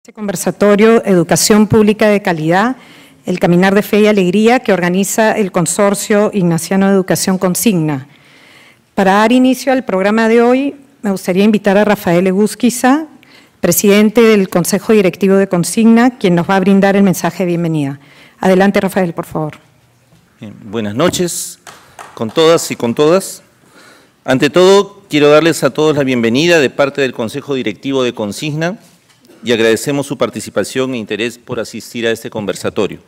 Este conversatorio Educación Pública de Calidad, el Caminar de Fe y Alegría, que organiza el Consorcio Ignaciano de Educación Consigna. Para dar inicio al programa de hoy, me gustaría invitar a Rafael Egusquiza, presidente del Consejo Directivo de Consigna, quien nos va a brindar el mensaje de bienvenida. Adelante, Rafael, por favor. Bien, buenas noches con todas y con todas. Ante todo, quiero darles a todos la bienvenida de parte del Consejo Directivo de Consigna y agradecemos su participación e interés por asistir a este conversatorio.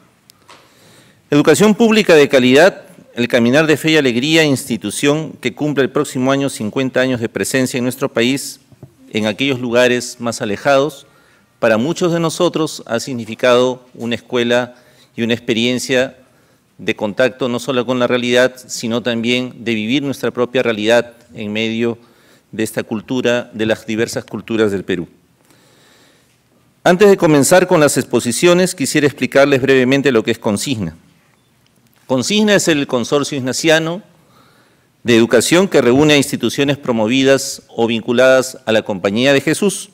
Educación pública de calidad, el Caminar de Fe y Alegría, institución que cumple el próximo año 50 años de presencia en nuestro país, en aquellos lugares más alejados, para muchos de nosotros ha significado una escuela y una experiencia de contacto no solo con la realidad, sino también de vivir nuestra propia realidad en medio de esta cultura, de las diversas culturas del Perú. Antes de comenzar con las exposiciones, quisiera explicarles brevemente lo que es Consigna. Consigna es el consorcio ignaciano de educación que reúne a instituciones promovidas o vinculadas a la Compañía de Jesús,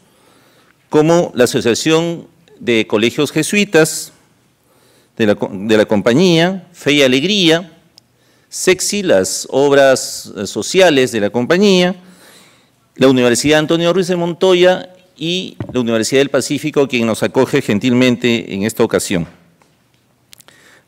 como la Asociación de Colegios Jesuitas de la Compañía, Fe y Alegría, SEXI, las obras sociales de la Compañía, la Universidad Antonio Ruiz de Montoya y la Universidad del Pacífico, quien nos acoge gentilmente en esta ocasión.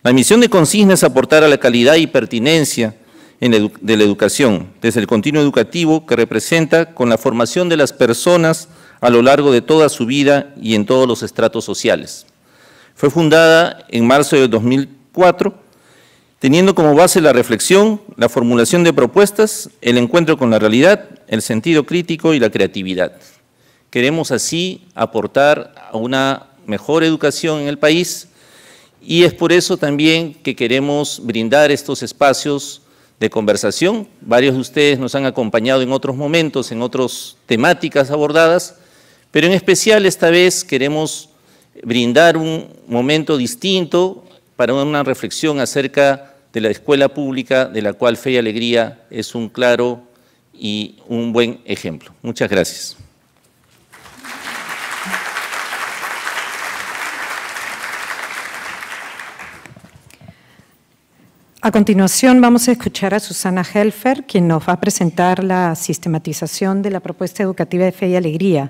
La misión de Consigna es aportar a la calidad y pertinencia de la educación, desde el continuo educativo que representa con la formación de las personas a lo largo de toda su vida y en todos los estratos sociales. Fue fundada en marzo de 2004, teniendo como base la reflexión, la formulación de propuestas, el encuentro con la realidad, el sentido crítico y la creatividad. Queremos así aportar a una mejor educación en el país y es por eso también que queremos brindar estos espacios de conversación. Varios de ustedes nos han acompañado en otros momentos, en otras temáticas abordadas, pero en especial esta vez queremos brindar un momento distinto para una reflexión acerca de la escuela pública, de la cual Fe y Alegría es un claro y un buen ejemplo. Muchas gracias. A continuación vamos a escuchar a Susana Helfer, quien nos va a presentar la sistematización de la propuesta educativa de Fe y Alegría.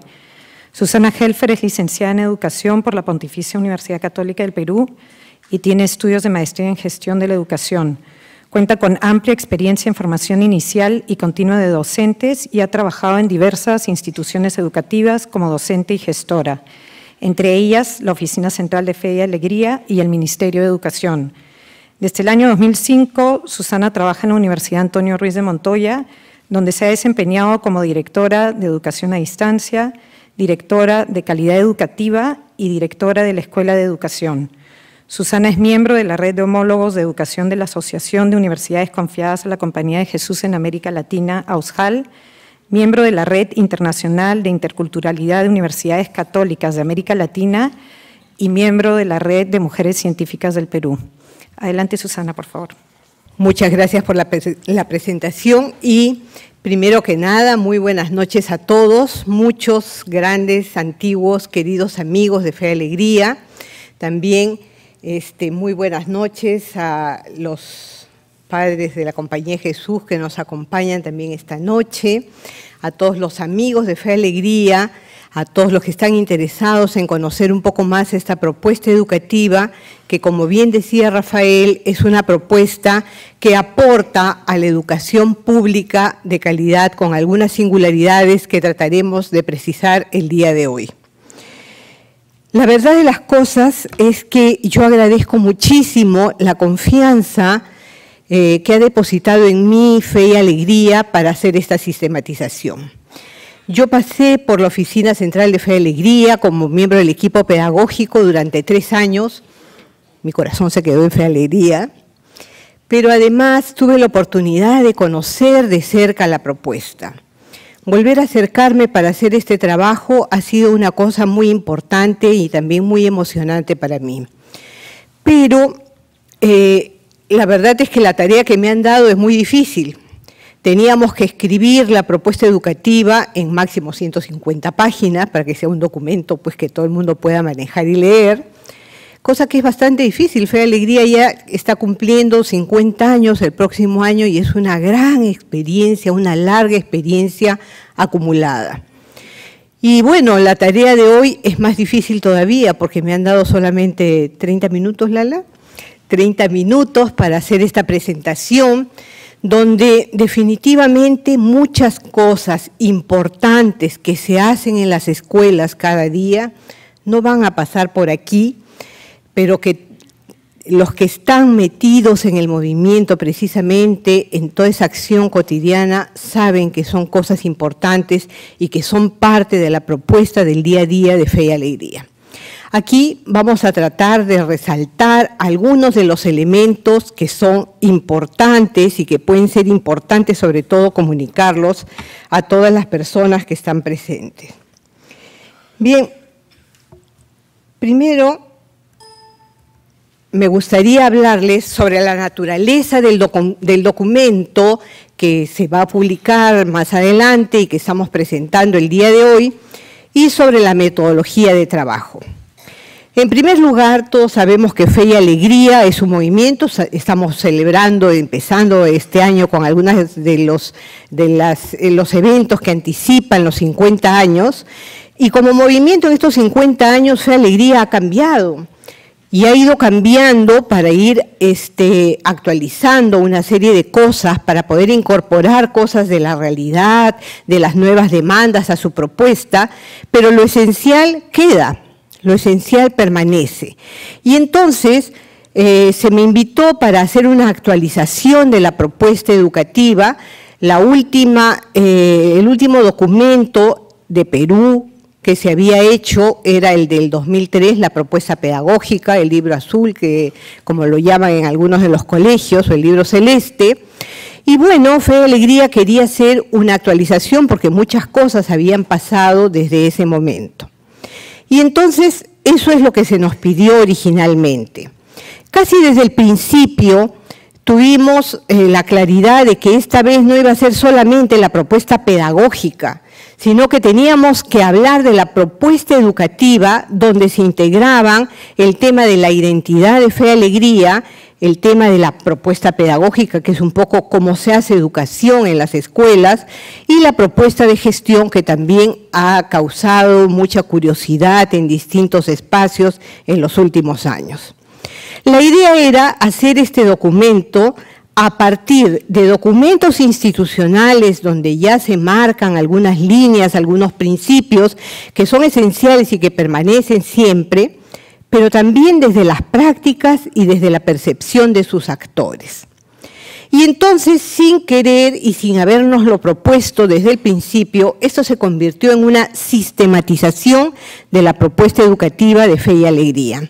Susana Helfer es licenciada en Educación por la Pontificia Universidad Católica del Perú y tiene estudios de maestría en Gestión de la Educación. Cuenta con amplia experiencia en formación inicial y continua de docentes y ha trabajado en diversas instituciones educativas como docente y gestora, entre ellas la Oficina Central de Fe y Alegría y el Ministerio de Educación. Desde el año 2005, Susana trabaja en la Universidad Antonio Ruiz de Montoya, donde se ha desempeñado como directora de Educación a Distancia, directora de Calidad Educativa y directora de la Escuela de Educación. Susana es miembro de la Red de Homólogos de Educación de la Asociación de Universidades Confiadas a la Compañía de Jesús en América Latina, AUSJAL, miembro de la Red Internacional de Interculturalidad de Universidades Católicas de América Latina y miembro de la Red de Mujeres Científicas del Perú. Adelante, Susana, por favor. Muchas gracias por la presentación y, primero que nada, muy buenas noches a todos, muchos grandes, antiguos, queridos amigos de Fe y Alegría. También muy buenas noches a los padres de la Compañía de Jesús que nos acompañan también esta noche, a todos los amigos de Fe y Alegría, a todos los que están interesados en conocer un poco más esta propuesta educativa, que como bien decía Rafael, es una propuesta que aporta a la educación pública de calidad con algunas singularidades que trataremos de precisar el día de hoy. La verdad de las cosas es que yo agradezco muchísimo la confianza que ha depositado en mí Fe y Alegría para hacer esta sistematización. Yo pasé por la Oficina Central de Fe y Alegría como miembro del equipo pedagógico durante 3 años. Mi corazón se quedó en Fe y Alegría, pero además tuve la oportunidad de conocer de cerca la propuesta. Volver a acercarme para hacer este trabajo ha sido una cosa muy importante y también muy emocionante para mí. Pero la verdad es que la tarea que me han dado es muy difícil. Teníamos que escribir la propuesta educativa en máximo 150 páginas para que sea un documento pues, que todo el mundo pueda manejar y leer, cosa que es bastante difícil. Fe y Alegría ya está cumpliendo 50 años el próximo año y es una gran experiencia, una larga experiencia acumulada. Y bueno, la tarea de hoy es más difícil todavía porque me han dado solamente 30 minutos, Lala, 30 minutos para hacer esta presentación, donde definitivamente muchas cosas importantes que se hacen en las escuelas cada día no van a pasar por aquí, pero que los que están metidos en el movimiento precisamente en toda esa acción cotidiana saben que son cosas importantes y que son parte de la propuesta del día a día de Fe y Alegría. Aquí vamos a tratar de resaltar algunos de los elementos que son importantes y que pueden ser importantes, sobre todo comunicarlos a todas las personas que están presentes. Bien, primero me gustaría hablarles sobre la naturaleza del documento que se va a publicar más adelante y que estamos presentando el día de hoy, y sobre la metodología de trabajo. En primer lugar, todos sabemos que Fe y Alegría es un movimiento. Estamos celebrando, empezando este año con algunos de los eventos que anticipan los 50 años. Y como movimiento en estos 50 años, Fe y Alegría ha cambiado. Y ha ido cambiando para ir actualizando una serie de cosas, para poder incorporar cosas de la realidad, de las nuevas demandas a su propuesta, pero lo esencial queda. Lo esencial permanece. Y entonces se me invitó para hacer una actualización de la propuesta educativa. El último documento de Perú que se había hecho era el del 2003, la propuesta pedagógica, el libro azul, que como lo llaman en algunos de los colegios, o el libro celeste. Y bueno, Fe y Alegría quería hacer una actualización porque muchas cosas habían pasado desde ese momento. Y entonces, eso es lo que se nos pidió originalmente. Casi desde el principio tuvimos la claridad de que esta vez no iba a ser solamente la propuesta pedagógica, sino que teníamos que hablar de la propuesta educativa donde se integraban el tema de la identidad de Fe y Alegría, el tema de la propuesta pedagógica, que es un poco cómo se hace educación en las escuelas, y la propuesta de gestión, que también ha causado mucha curiosidad en distintos espacios en los últimos años. La idea era hacer este documento a partir de documentos institucionales donde ya se marcan algunas líneas, algunos principios que son esenciales y que permanecen siempre, pero también desde las prácticas y desde la percepción de sus actores. Y entonces, sin querer y sin habernoslo propuesto desde el principio, esto se convirtió en una sistematización de la propuesta educativa de Fe y Alegría.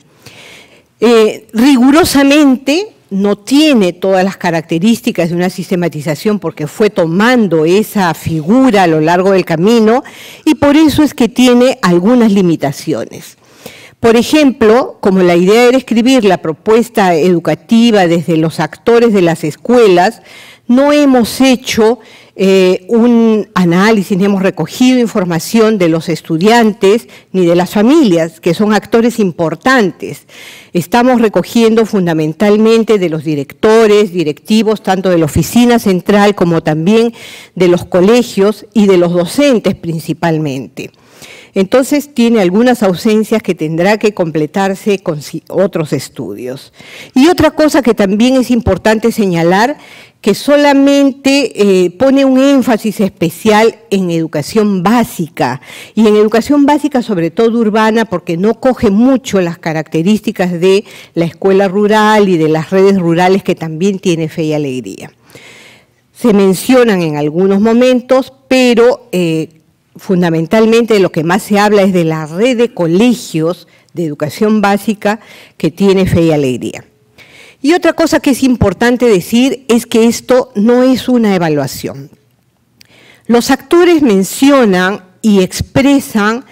Rigurosamente no tiene todas las características de una sistematización porque fue tomando esa figura a lo largo del camino y por eso es que tiene algunas limitaciones. Por ejemplo, como la idea era escribir la propuesta educativa desde los actores de las escuelas, no hemos hecho un análisis, ni hemos recogido información de los estudiantes ni de las familias, que son actores importantes. Estamos recogiendo fundamentalmente de los directores, directivos, tanto de la oficina central como también de los colegios y de los docentes principalmente. Entonces tiene algunas ausencias que tendrá que completarse con otros estudios. Y otra cosa que también es importante señalar, que solamente pone un énfasis especial en educación básica, y en educación básica sobre todo urbana, porque no coge mucho las características de la escuela rural y de las redes rurales que también tiene Fe y Alegría. Se mencionan en algunos momentos, pero fundamentalmente de lo que más se habla es de la red de colegios de educación básica que tiene Fe y Alegría. Y otra cosa que es importante decir es que esto no es una evaluación. Los actores mencionan y expresan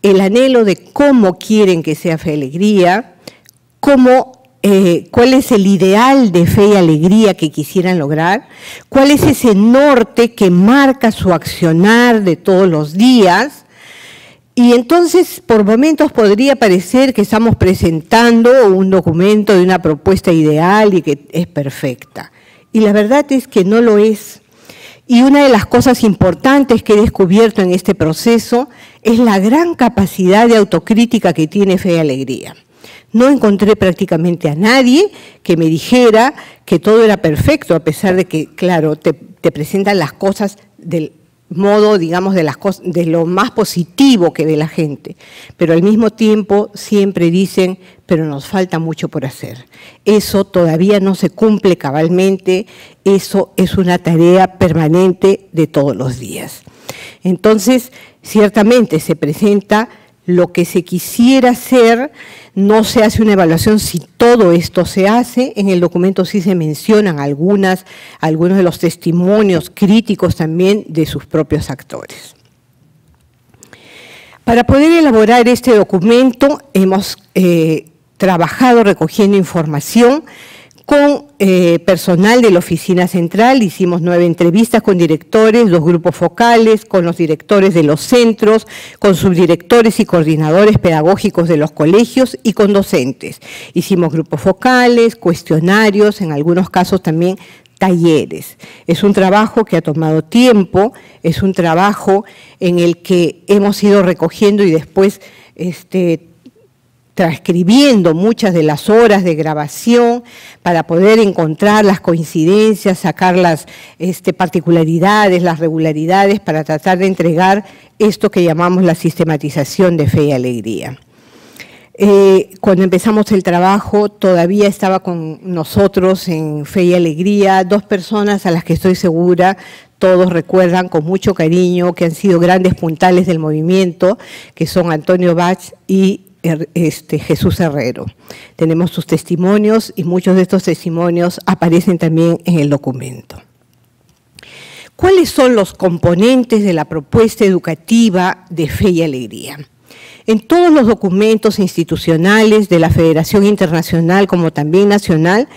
el anhelo de cómo quieren que sea Fe y Alegría, cómo cuál es el ideal de fe y alegría que quisieran lograr, cuál es ese norte que marca su accionar de todos los días. Y entonces, por momentos podría parecer que estamos presentando un documento de una propuesta ideal y que es perfecta. Y la verdad es que no lo es. Y una de las cosas importantes que he descubierto en este proceso es la gran capacidad de autocrítica que tiene Fe y Alegría. No encontré prácticamente a nadie que me dijera que todo era perfecto, a pesar de que, claro, te presentan las cosas del modo, digamos, de lo más positivo que ve la gente, pero al mismo tiempo siempre dicen, pero nos falta mucho por hacer. Eso todavía no se cumple cabalmente, eso es una tarea permanente de todos los días. Entonces, ciertamente se presenta lo que se quisiera hacer, no se hace una evaluación si todo esto se hace. En el documento sí se mencionan algunos de los testimonios críticos también de sus propios actores. Para poder elaborar este documento hemos trabajado recogiendo información con personal de la Oficina Central. Hicimos 9 entrevistas con directores, 2 grupos focales, con los directores de los centros, con subdirectores y coordinadores pedagógicos de los colegios y con docentes. Hicimos grupos focales, cuestionarios, en algunos casos también talleres. Es un trabajo que ha tomado tiempo, es un trabajo en el que hemos ido recogiendo y después transcribiendo muchas de las horas de grabación para poder encontrar las coincidencias, sacar las particularidades, las regularidades, para tratar de entregar esto que llamamos la sistematización de Fe y Alegría. Cuando empezamos el trabajo, todavía estaba con nosotros en Fe y Alegría 2 personas a las que estoy segura todos recuerdan con mucho cariño, que han sido grandes puntales del movimiento, que son Antonio Bach y Jesús Herrero. Tenemos sus testimonios y muchos de estos testimonios aparecen también en el documento. ¿Cuáles son los componentes de la propuesta educativa de Fe y Alegría? En todos los documentos institucionales de la Federación Internacional como también nacional,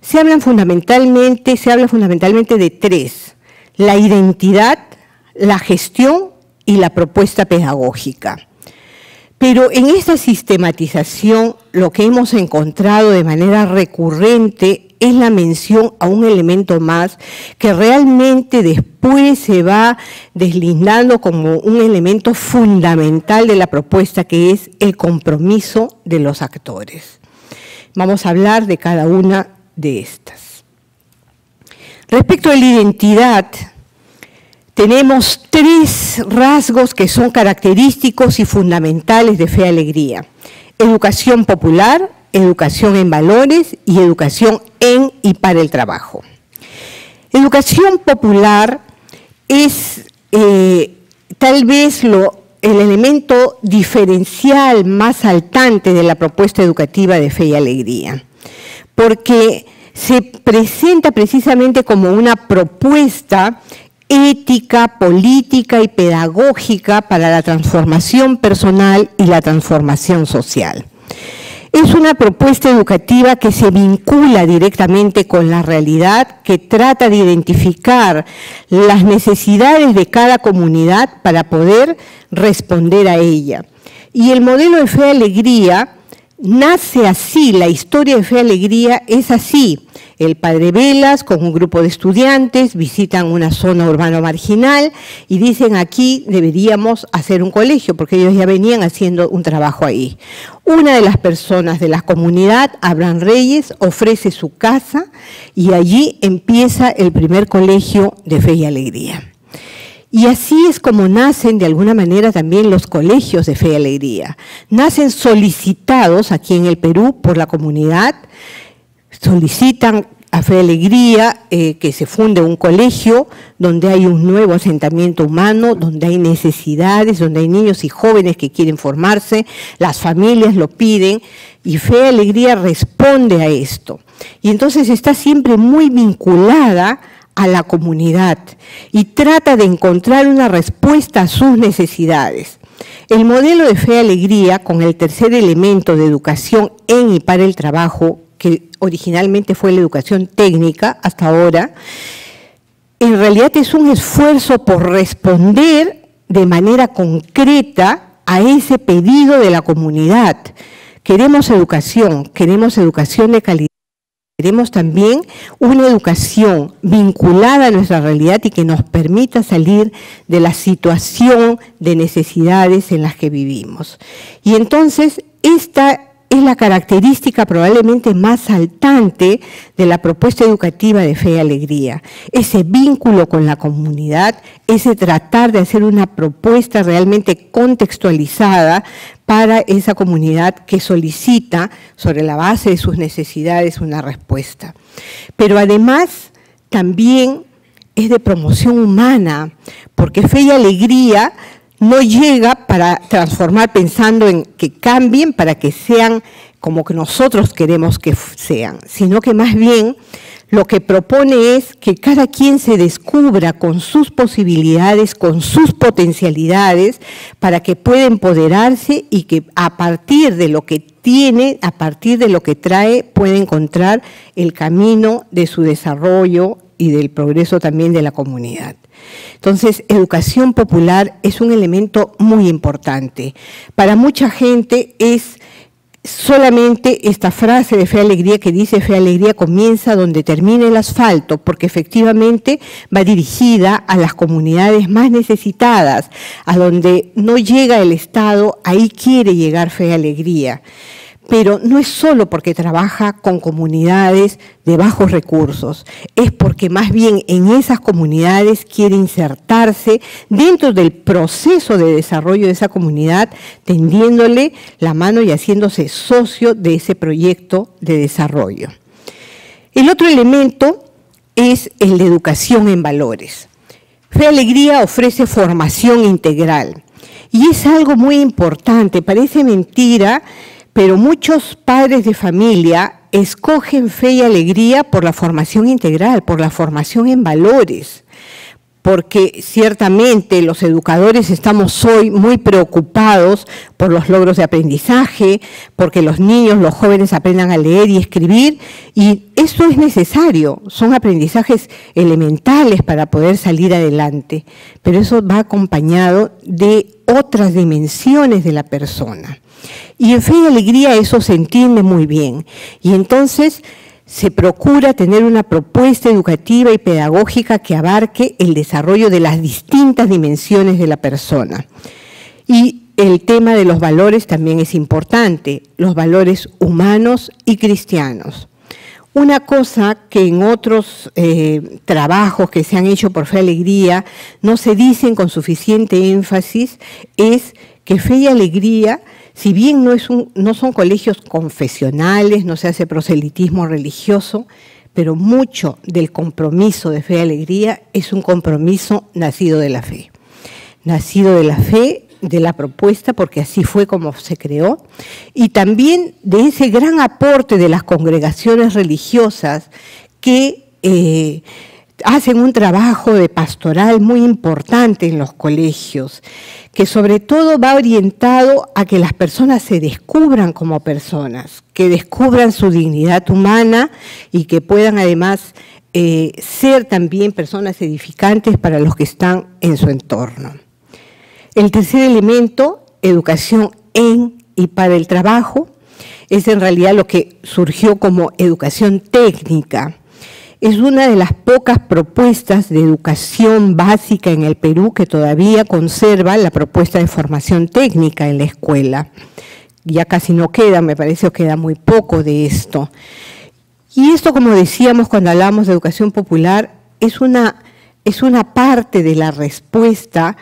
se habla fundamentalmente de 3: la identidad, la gestión y la propuesta pedagógica. Pero en esta sistematización lo que hemos encontrado de manera recurrente es la mención a un elemento más que realmente después se va deslindando como un elemento fundamental de la propuesta, que es el compromiso de los actores. Vamos a hablar de cada una de estas. Respecto a la identidad, tenemos 3 rasgos que son característicos y fundamentales de Fe y Alegría: educación popular, educación en valores y educación en y para el trabajo. Educación popular es tal vez el elemento diferencial más saltante de la propuesta educativa de Fe y Alegría, porque se presenta precisamente como una propuesta ética, política y pedagógica para la transformación personal y la transformación social. Es una propuesta educativa que se vincula directamente con la realidad, que trata de identificar las necesidades de cada comunidad para poder responder a ella. Y el modelo de Fe y Alegría nace así, la historia de Fe y Alegría es así. El padre Velas, con un grupo de estudiantes, visitan una zona urbana marginal y dicen: aquí deberíamos hacer un colegio, porque ellos ya venían haciendo un trabajo ahí. Una de las personas de la comunidad, Abraham Reyes, ofrece su casa y allí empieza el primer colegio de Fe y Alegría. Y así es como nacen de alguna manera también los colegios de Fe y Alegría. Nacen solicitados aquí en el Perú por la comunidad, solicitan a Fe y Alegría que se funde un colegio donde hay un nuevo asentamiento humano, donde hay necesidades, donde hay niños y jóvenes que quieren formarse, las familias lo piden y Fe y Alegría responde a esto. Y entonces está siempre muy vinculada a la comunidad y trata de encontrar una respuesta a sus necesidades. El modelo de Fe y Alegría, con el tercer elemento de educación en y para el trabajo, que originalmente fue la educación técnica hasta ahora, en realidad es un esfuerzo por responder de manera concreta a ese pedido de la comunidad. Queremos educación de calidad. Queremos también una educación vinculada a nuestra realidad y que nos permita salir de la situación de necesidades en las que vivimos. Y entonces, esta es la característica probablemente más saltante de la propuesta educativa de Fe y Alegría. Ese vínculo con la comunidad, ese tratar de hacer una propuesta realmente contextualizada para esa comunidad que solicita, sobre la base de sus necesidades, una respuesta. Pero además, también es de promoción humana, porque Fe y Alegría no llega para transformar pensando en que cambien para que sean como que nosotros queremos que sean, sino que más bien lo que propone es que cada quien se descubra con sus posibilidades, con sus potencialidades, para que pueda empoderarse y que a partir de lo que tiene, a partir de lo que trae, pueda encontrar el camino de su desarrollo y del progreso también de la comunidad. Entonces, educación popular es un elemento muy importante. Para mucha gente es solamente esta frase de Fe y Alegría que dice Fe y Alegría comienza donde termina el asfalto, porque efectivamente va dirigida a las comunidades más necesitadas, a donde no llega el Estado, ahí quiere llegar Fe y Alegría. Pero no es solo porque trabaja con comunidades de bajos recursos, es porque más bien en esas comunidades quiere insertarse dentro del proceso de desarrollo de esa comunidad, tendiéndole la mano y haciéndose socio de ese proyecto de desarrollo. El otro elemento es el de educación en valores. Fe y Alegría ofrece formación integral y es algo muy importante, parece mentira, pero muchos padres de familia escogen Fe y Alegría por la formación integral, por la formación en valores, porque ciertamente los educadores estamos hoy muy preocupados por los logros de aprendizaje, porque los niños, los jóvenes aprendan a leer y escribir, y eso es necesario, son aprendizajes elementales para poder salir adelante, pero eso va acompañado de otras dimensiones de la persona. Y en Fe y Alegría eso se entiende muy bien. Y entonces se procura tener una propuesta educativa y pedagógica que abarque el desarrollo de las distintas dimensiones de la persona. Y el tema de los valores también es importante, los valores humanos y cristianos. Una cosa que en otros trabajos que se han hecho por Fe y Alegría no se dicen con suficiente énfasis es que Fe y Alegría, si bien no son colegios confesionales, no se hace proselitismo religioso, pero mucho del compromiso de Fe y Alegría es un compromiso nacido de la fe. Nacido de la fe, de la propuesta, porque así fue como se creó, y también de ese gran aporte de las congregaciones religiosas que hacen un trabajo de pastoral muy importante en los colegios, que sobre todo va orientado a que las personas se descubran como personas, que descubran su dignidad humana y que puedan además ser también personas edificantes para los que están en su entorno. El tercer elemento, educación en y para el trabajo, es en realidad lo que surgió como educación técnica. Es una de las pocas propuestas de educación básica en el Perú que todavía conserva la propuesta de formación técnica en la escuela. Ya casi no queda, me parece que queda muy poco de esto. Y esto, como decíamos cuando hablábamos de educación popular, es una parte de la respuesta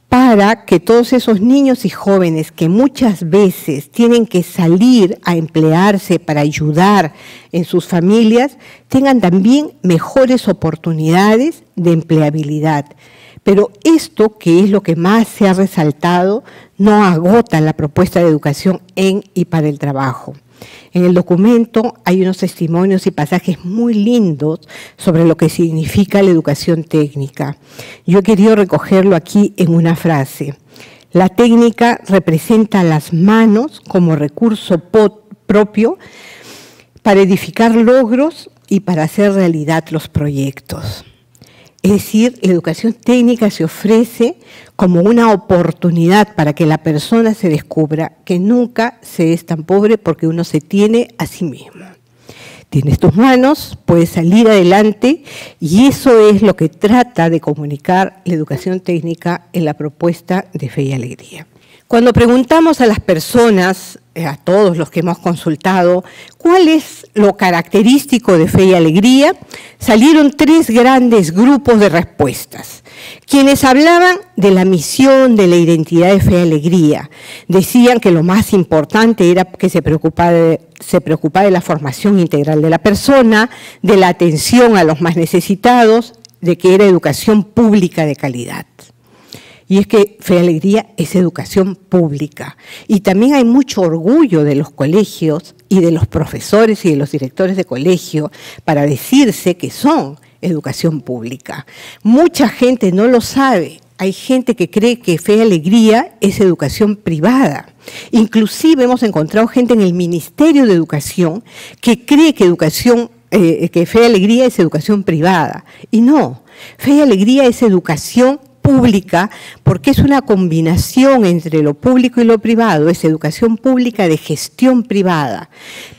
para que todos esos niños y jóvenes que muchas veces tienen que salir a emplearse para ayudar en sus familias, tengan también mejores oportunidades de empleabilidad. Pero esto, que es lo que más se ha resaltado, no agota la propuesta de educación en y para el trabajo. En el documento hay unos testimonios y pasajes muy lindos sobre lo que significa la educación técnica. Yo he querido recogerlo aquí en una frase. La técnica representa las manos como recurso propio para edificar logros y para hacer realidad los proyectos. Es decir, la educación técnica se ofrece como una oportunidad para que la persona se descubra que nunca se es tan pobre porque uno se tiene a sí mismo. Tienes tus manos, puedes salir adelante y eso es lo que trata de comunicar la educación técnica en la propuesta de Fe y Alegría. Cuando preguntamos a las personas, a todos los que hemos consultado, cuál es lo característico de Fe y Alegría, salieron 3 grandes grupos de respuestas. Quienes hablaban de la misión, de la identidad de Fe y Alegría, decían que lo más importante era que se preocupaba de la formación integral de la persona, de la atención a los más necesitados, de que era educación pública de calidad. Y es que Fe y Alegría es educación pública. Y también hay mucho orgullo de los colegios y de los profesores y de los directores de colegio para decirse que son educación pública. Mucha gente no lo sabe. Hay gente que cree que Fe y Alegría es educación privada. Inclusive hemos encontrado gente en el Ministerio de Educación que cree que Fe y Alegría es educación privada. Y no, Fe y Alegría es educación pública porque es una combinación entre lo público y lo privado, es educación pública de gestión privada,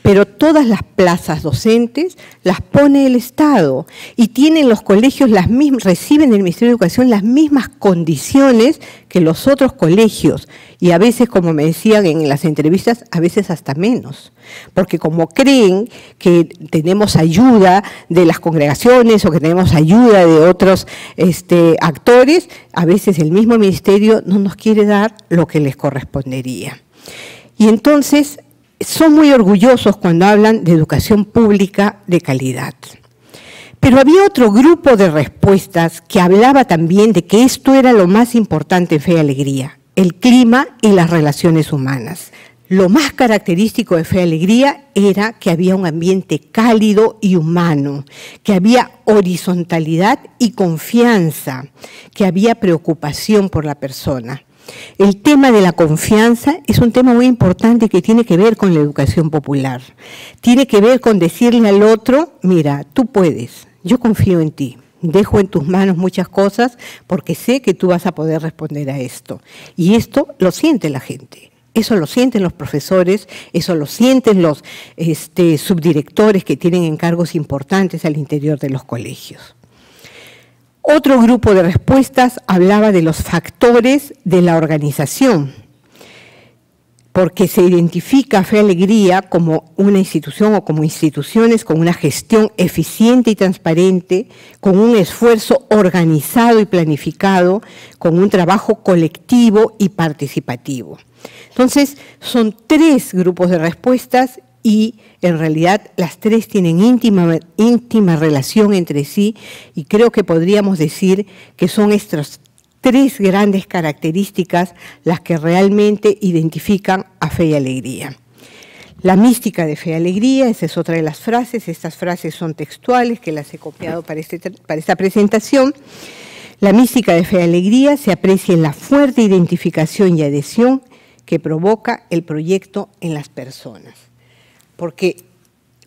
pero todas las plazas docentes las pone el Estado y tienen los colegios reciben del Ministerio de Educación las mismas condiciones que los otros colegios y a veces, como me decían en las entrevistas, a veces hasta menos, porque como creen que tenemos ayuda de las congregaciones o que tenemos ayuda de otros actores, a veces el mismo ministerio no nos quiere dar lo que les correspondería. Y entonces son muy orgullosos cuando hablan de educación pública de calidad. Pero había otro grupo de respuestas que hablaba también de que esto era lo más importante en Fe y Alegría, el clima y las relaciones humanas. Lo más característico de Fe y Alegría era que había un ambiente cálido y humano, que había horizontalidad y confianza, que había preocupación por la persona. El tema de la confianza es un tema muy importante que tiene que ver con la educación popular. Tiene que ver con decirle al otro, mira, tú puedes, yo confío en ti. Dejo en tus manos muchas cosas porque sé que tú vas a poder responder a esto. Y esto lo siente la gente. Eso lo sienten los profesores, eso lo sienten los subdirectores que tienen encargos importantes al interior de los colegios. Otro grupo de respuestas hablaba de los factores de la organización, porque se identifica Fe y Alegría como una institución o como instituciones con una gestión eficiente y transparente, con un esfuerzo organizado y planificado, con un trabajo colectivo y participativo. Entonces, son 3 grupos de respuestas y en realidad las 3 tienen íntima relación entre sí y creo que podríamos decir que son estas 3 grandes características las que realmente identifican a Fe y Alegría. La mística de Fe y Alegría, esa es otra de las frases, estas frases son textuales que las he copiado para esta presentación. La mística de Fe y Alegría se aprecia en la fuerte identificación y adhesión que provoca el proyecto en las personas. Porque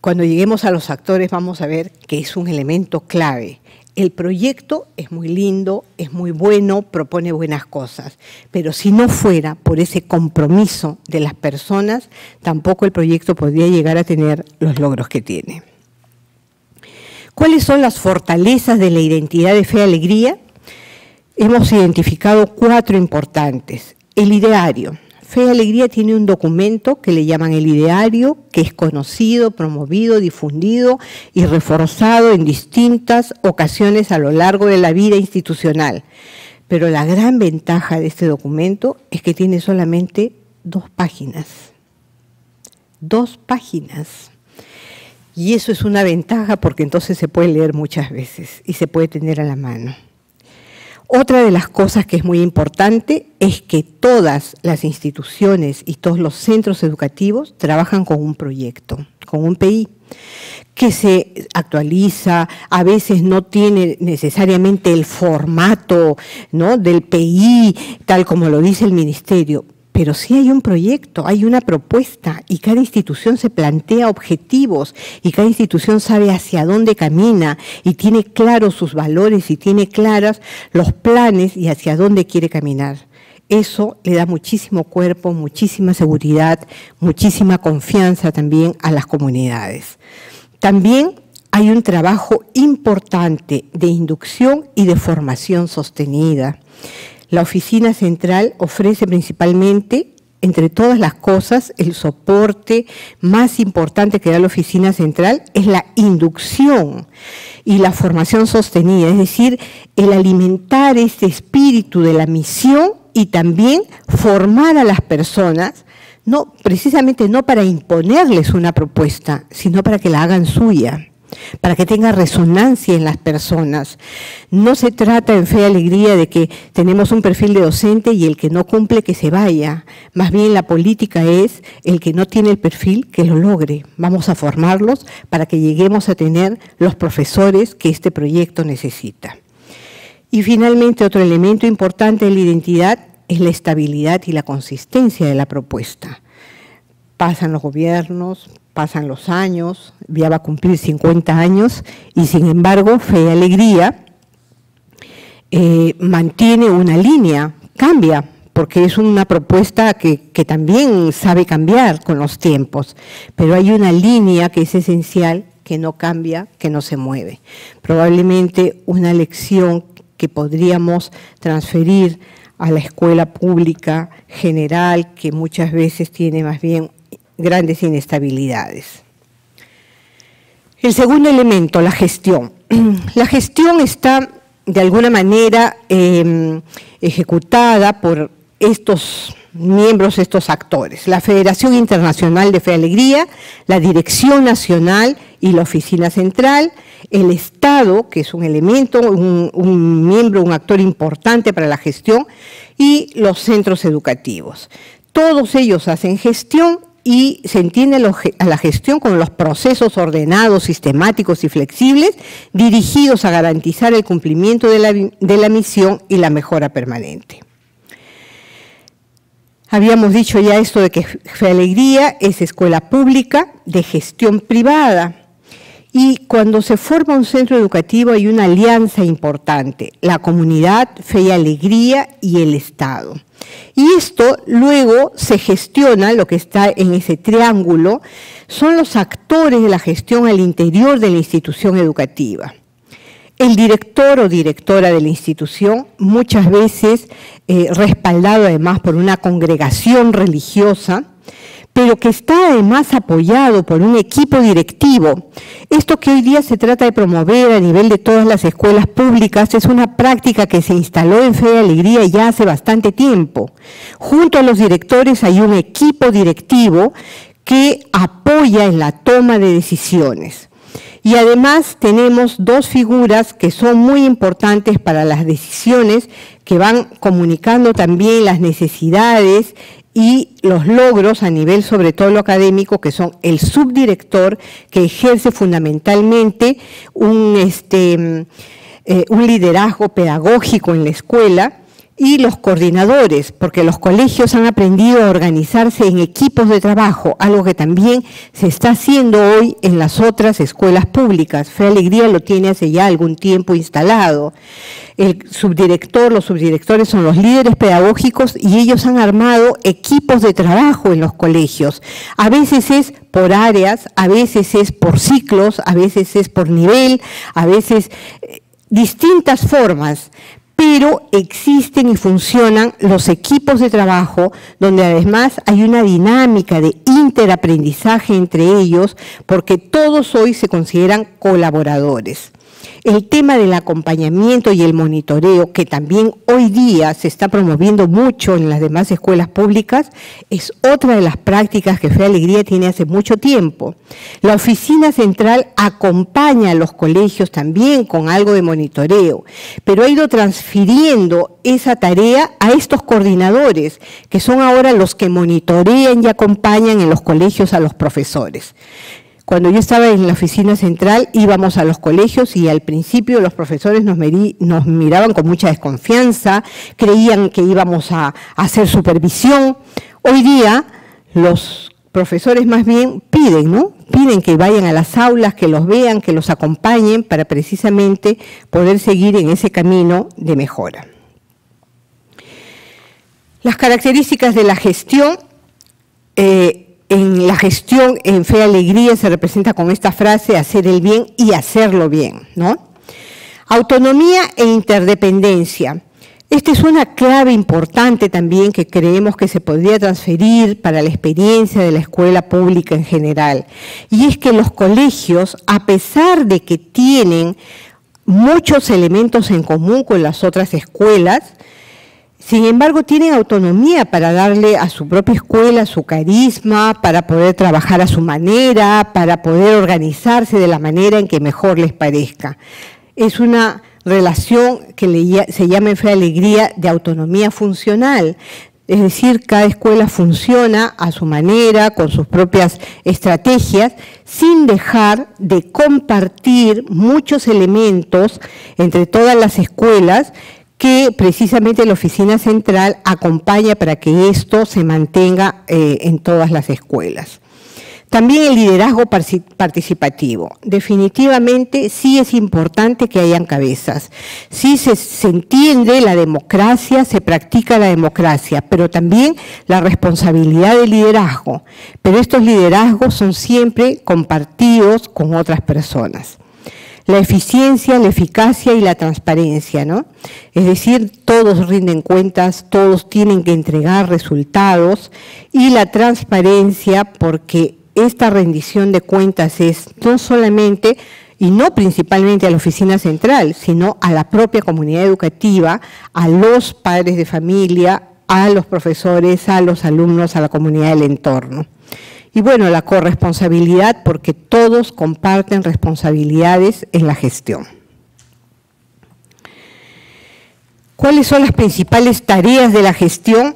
cuando lleguemos a los actores vamos a ver que es un elemento clave. El proyecto es muy lindo, es muy bueno, propone buenas cosas, pero si no fuera por ese compromiso de las personas, tampoco el proyecto podría llegar a tener los logros que tiene. ¿Cuáles son las fortalezas de la identidad de Fe y Alegría? Hemos identificado 4 importantes. El ideario. Fe y Alegría tiene un documento que le llaman el ideario, que es conocido, promovido, difundido y reforzado en distintas ocasiones a lo largo de la vida institucional. Pero la gran ventaja de este documento es que tiene solamente 2 páginas. 2 páginas. Y eso es una ventaja porque entonces se puede leer muchas veces y se puede tener a la mano. Otra de las cosas que es muy importante es que todas las instituciones y todos los centros educativos trabajan con un proyecto, con un PI, que se actualiza, a veces no tiene necesariamente el formato, ¿no?, del PI, tal como lo dice el Ministerio, pero sí hay un proyecto, hay una propuesta y cada institución se plantea objetivos y cada institución sabe hacia dónde camina y tiene claros sus valores y tiene claros los planes y hacia dónde quiere caminar. Eso le da muchísimo cuerpo, muchísima seguridad, muchísima confianza también a las comunidades. También hay un trabajo importante de inducción y de formación sostenida. La oficina central ofrece principalmente, entre todas las cosas, el soporte más importante que da la oficina central es la inducción y la formación sostenida, es decir, el alimentar este espíritu de la misión y también formar a las personas, no, precisamente no para imponerles una propuesta, sino para que la hagan suya, para que tenga resonancia en las personas. No se trata en Fe y Alegría de que tenemos un perfil de docente y el que no cumple que se vaya. Más bien la política es el que no tiene el perfil que lo logre. Vamos a formarlos para que lleguemos a tener los profesores que este proyecto necesita. Y finalmente otro elemento importante de la identidad es la estabilidad y la consistencia de la propuesta. Pasan los gobiernos, pasan los años, ya va a cumplir 50 años y sin embargo Fe y Alegría mantiene una línea, cambia, porque es una propuesta que también sabe cambiar con los tiempos, pero hay una línea que es esencial, que no cambia, que no se mueve. Probablemente una lección que podríamos transferir a la escuela pública general, que muchas veces tiene más bien grandes inestabilidades. El segundo elemento, la gestión. La gestión está de alguna manera ejecutada por estos miembros, estos actores. La Federación Internacional de Fe y Alegría, la Dirección Nacional y la Oficina Central, el Estado, que es un elemento, un miembro, un actor importante para la gestión, y los centros educativos. Todos ellos hacen gestión y se entiende a la gestión con los procesos ordenados, sistemáticos y flexibles dirigidos a garantizar el cumplimiento de la misión y la mejora permanente. Habíamos dicho ya esto de que Fe y Alegría es escuela pública de gestión privada y cuando se forma un centro educativo hay una alianza importante, la comunidad, Fe y Alegría y el Estado. Y esto luego se gestiona, lo que está en ese triángulo, son los actores de la gestión al interior de la institución educativa. El director o directora de la institución, muchas veces respaldado además por una congregación religiosa, pero que está además apoyado por un equipo directivo. Esto que hoy día se trata de promover a nivel de todas las escuelas públicas es una práctica que se instaló en Fe y Alegría ya hace bastante tiempo. Junto a los directores hay un equipo directivo que apoya en la toma de decisiones. Y además tenemos dos figuras que son muy importantes para las decisiones, que van comunicando también las necesidades y los logros a nivel sobre todo lo académico, que son el subdirector, que ejerce fundamentalmente un liderazgo pedagógico en la escuela, y los coordinadores, porque los colegios han aprendido a organizarse en equipos de trabajo, algo que también se está haciendo hoy en las otras escuelas públicas. Fe y Alegría lo tiene hace ya algún tiempo instalado. El subdirector, los subdirectores son los líderes pedagógicos y ellos han armado equipos de trabajo en los colegios. A veces es por áreas, a veces es por ciclos, a veces es por nivel, a veces distintas formas, pero existen y funcionan los equipos de trabajo donde además hay una dinámica de interaprendizaje entre ellos porque todos hoy se consideran colaboradores. El tema del acompañamiento y el monitoreo, que también hoy día se está promoviendo mucho en las demás escuelas públicas, es otra de las prácticas que Fe y Alegría tiene hace mucho tiempo. La oficina central acompaña a los colegios también con algo de monitoreo, pero ha ido transfiriendo esa tarea a estos coordinadores, que son ahora los que monitorean y acompañan en los colegios a los profesores. Cuando yo estaba en la oficina central íbamos a los colegios y al principio los profesores nos miraban con mucha desconfianza, creían que íbamos a hacer supervisión. Hoy día los profesores más bien piden, ¿no? Piden que vayan a las aulas, que los vean, que los acompañen para precisamente poder seguir en ese camino de mejora. Las características de la gestión. En la gestión, en Fe y Alegría, se representa con esta frase, hacer el bien y hacerlo bien, ¿no? Autonomía e interdependencia. Esta es una clave importante también que creemos que se podría transferir para la experiencia de la escuela pública en general. Y es que los colegios, a pesar de que tienen muchos elementos en común con las otras escuelas, sin embargo, tienen autonomía para darle a su propia escuela su carisma, para poder trabajar a su manera, para poder organizarse de la manera en que mejor les parezca. Es una relación que se llama en Fe y Alegría de autonomía funcional. Es decir, cada escuela funciona a su manera, con sus propias estrategias, sin dejar de compartir muchos elementos entre todas las escuelas que precisamente la Oficina Central acompaña para que esto se mantenga en todas las escuelas. También el liderazgo participativo. Definitivamente sí es importante que hayan cabezas. Sí se entiende la democracia, se practica la democracia, pero también la responsabilidad del liderazgo. Pero estos liderazgos son siempre compartidos con otras personas. La eficiencia, la eficacia y la transparencia, ¿no? Es decir, todos rinden cuentas, todos tienen que entregar resultados, y la transparencia, porque esta rendición de cuentas es no solamente y no principalmente a la Oficina Central, sino a la propia comunidad educativa, a los padres de familia, a los profesores, a los alumnos, a la comunidad del entorno. Y bueno, la corresponsabilidad, porque todos comparten responsabilidades en la gestión. ¿Cuáles son las principales tareas de la gestión?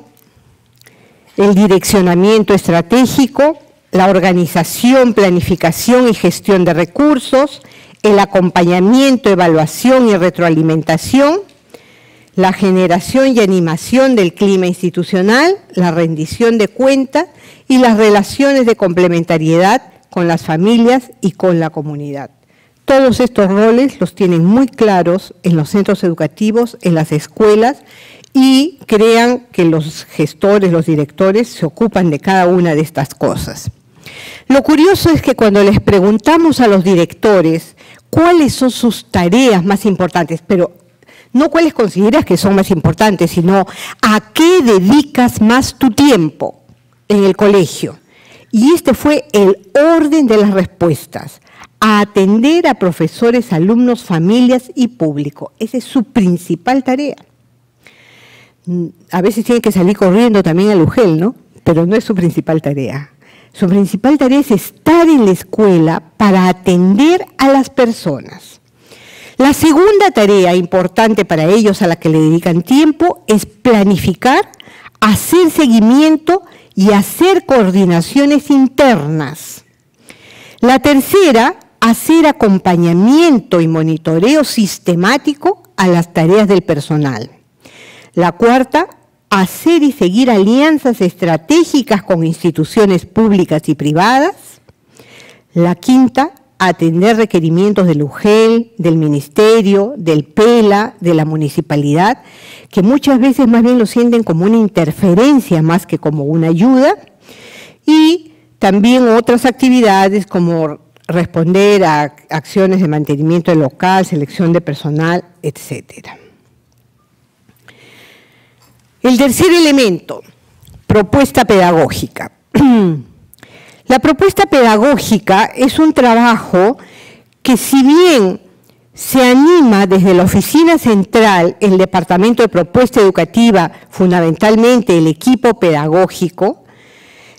El direccionamiento estratégico, la organización, planificación y gestión de recursos, el acompañamiento, evaluación y retroalimentación, la generación y animación del clima institucional, la rendición de cuentas y las relaciones de complementariedad con las familias y con la comunidad. Todos estos roles los tienen muy claros en los centros educativos, en las escuelas, y crean que los gestores, los directores, se ocupan de cada una de estas cosas. Lo curioso es que cuando les preguntamos a los directores cuáles son sus tareas más importantes, pero no cuáles consideras que son más importantes, sino a qué dedicas más tu tiempo en el colegio. Y este fue el orden de las respuestas: a atender a profesores, alumnos, familias y público. Esa es su principal tarea. A veces tienen que salir corriendo también al UGEL, ¿no? Pero no es su principal tarea. Su principal tarea es estar en la escuela para atender a las personas. La segunda tarea importante para ellos, a la que le dedican tiempo, es planificar, hacer seguimiento y hacer coordinaciones internas. La tercera, hacer acompañamiento y monitoreo sistemático a las tareas del personal. La cuarta, hacer y seguir alianzas estratégicas con instituciones públicas y privadas. La quinta, atender requerimientos del UGEL, del Ministerio, del PELA, de la municipalidad, que muchas veces más bien lo sienten como una interferencia más que como una ayuda, y también otras actividades como responder a acciones de mantenimiento local, selección de personal, etcétera. El tercer elemento, propuesta pedagógica. La propuesta pedagógica es un trabajo que, si bien se anima desde la Oficina Central, el Departamento de Propuesta Educativa, fundamentalmente el equipo pedagógico,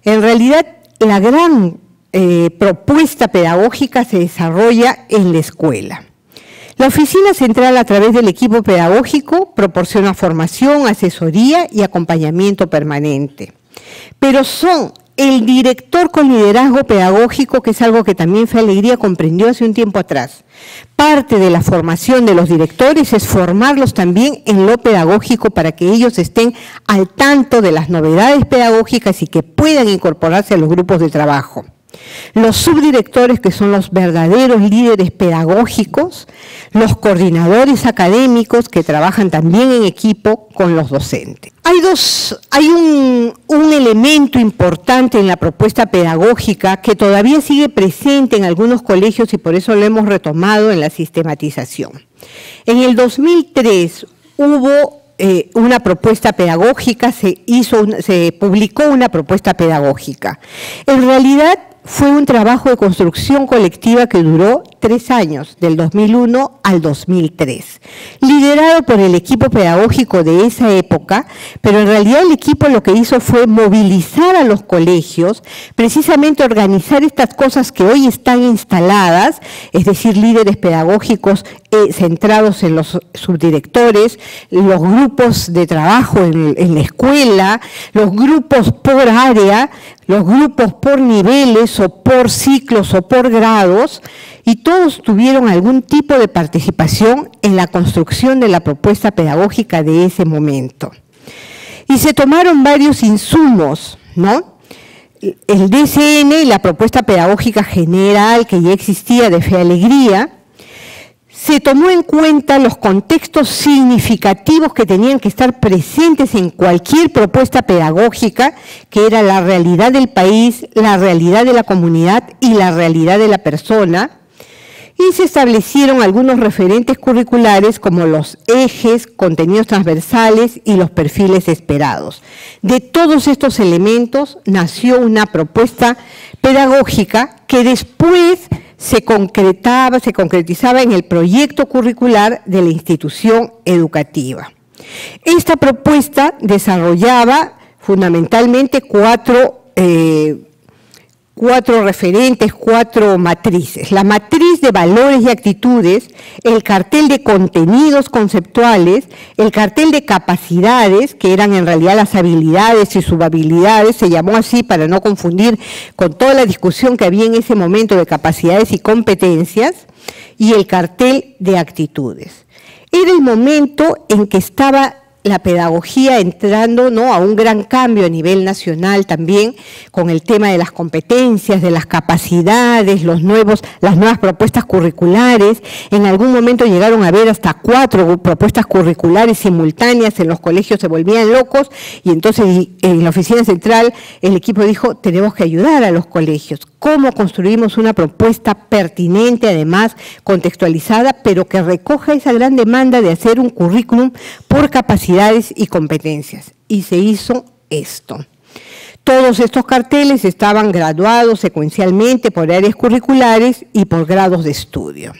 en realidad la gran propuesta pedagógica se desarrolla en la escuela. La Oficina Central, a través del equipo pedagógico, proporciona formación, asesoría y acompañamiento permanente. Pero son el director con liderazgo pedagógico, que es algo que también Fe Alegría comprendió hace un tiempo atrás. Parte de la formación de los directores es formarlos también en lo pedagógico para que ellos estén al tanto de las novedades pedagógicas y que puedan incorporarse a los grupos de trabajo. Los subdirectores, que son los verdaderos líderes pedagógicos, los coordinadores académicos que trabajan también en equipo con los docentes. Hay un elemento importante en la propuesta pedagógica que todavía sigue presente en algunos colegios y por eso lo hemos retomado en la sistematización. En el 2003 hubo una propuesta pedagógica, se publicó una propuesta pedagógica. En realidad fue un trabajo de construcción colectiva que duró 3 años, del 2001 al 2003, liderado por el equipo pedagógico de esa época, pero en realidad el equipo lo que hizo fue movilizar a los colegios, precisamente organizar estas cosas que hoy están instaladas, es decir, líderes pedagógicos centrados en los subdirectores, los grupos de trabajo en la escuela, los grupos por área, los grupos por niveles o por ciclos o por grados, y todos tuvieron algún tipo de participación en la construcción de la propuesta pedagógica de ese momento. Y se tomaron varios insumos, ¿no? El DCN, la propuesta pedagógica general que ya existía de Fe Alegría, se tomó en cuenta los contextos significativos que tenían que estar presentes en cualquier propuesta pedagógica, que era la realidad del país, la realidad de la comunidad y la realidad de la persona, y se establecieron algunos referentes curriculares como los ejes, contenidos transversales y los perfiles esperados. De todos estos elementos nació una propuesta pedagógica que después se concretizaba en el proyecto curricular de la institución educativa. Esta propuesta desarrollaba fundamentalmente cuatro referentes, 4 matrices. La matriz de valores y actitudes, el cartel de contenidos conceptuales, el cartel de capacidades, que eran en realidad las habilidades y subhabilidades, se llamó así para no confundir con toda la discusión que había en ese momento de capacidades y competencias, y el cartel de actitudes. Era el momento en que estaba la pedagogía entrando, ¿no?, a un gran cambio a nivel nacional también, con el tema de las competencias, de las capacidades, las nuevas propuestas curriculares. En algún momento llegaron a haber hasta 4 propuestas curriculares simultáneas, en los colegios se volvían locos, y entonces en la oficina central el equipo dijo, tenemos que ayudar a los colegios. ¿Cómo construimos una propuesta pertinente, además contextualizada, pero que recoja esa gran demanda de hacer un currículum por capacidades y competencias? Y se hizo esto. Todos estos carteles estaban graduados secuencialmente por áreas curriculares y por grados de estudio.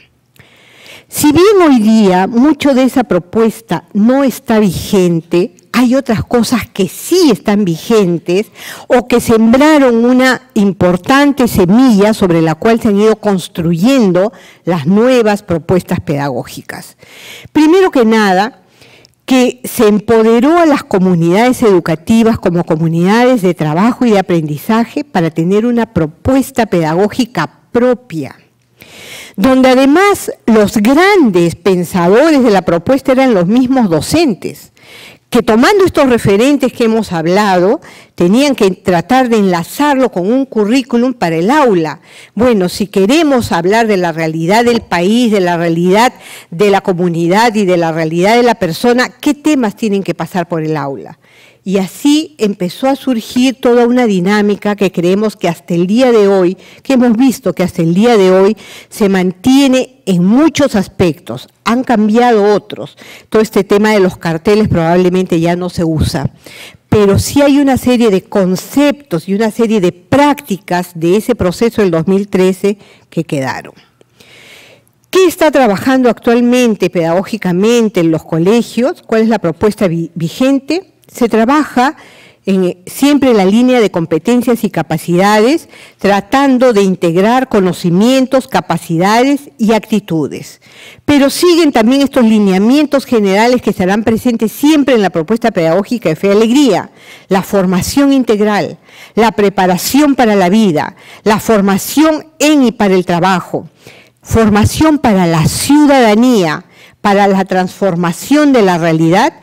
Si bien hoy día mucho de esa propuesta no está vigente, hay otras cosas que sí están vigentes o que sembraron una importante semilla sobre la cual se han ido construyendo las nuevas propuestas pedagógicas. Primero que nada, que se empoderó a las comunidades educativas como comunidades de trabajo y de aprendizaje para tener una propuesta pedagógica propia, donde además los grandes pensadores de la propuesta eran los mismos docentes, que tomando estos referentes que hemos hablado, tenían que tratar de enlazarlo con un currículum para el aula. Bueno, si queremos hablar de la realidad del país, de la realidad de la comunidad y de la realidad de la persona, ¿qué temas tienen que pasar por el aula? Y así empezó a surgir toda una dinámica que creemos que hasta el día de hoy, que hemos visto que hasta el día de hoy se mantiene en muchos aspectos. Han cambiado otros. Todo este tema de los carteles probablemente ya no se usa. Pero sí hay una serie de conceptos y una serie de prácticas de ese proceso del 2013 que quedaron. ¿Qué está trabajando actualmente pedagógicamente en los colegios? ¿Cuál es la propuesta vigente? Se trabaja siempre en la línea de competencias y capacidades, tratando de integrar conocimientos, capacidades y actitudes. Pero siguen también estos lineamientos generales que estarán presentes siempre en la propuesta pedagógica de Fe y Alegría: la formación integral, la preparación para la vida, la formación en y para el trabajo, formación para la ciudadanía, para la transformación de la realidad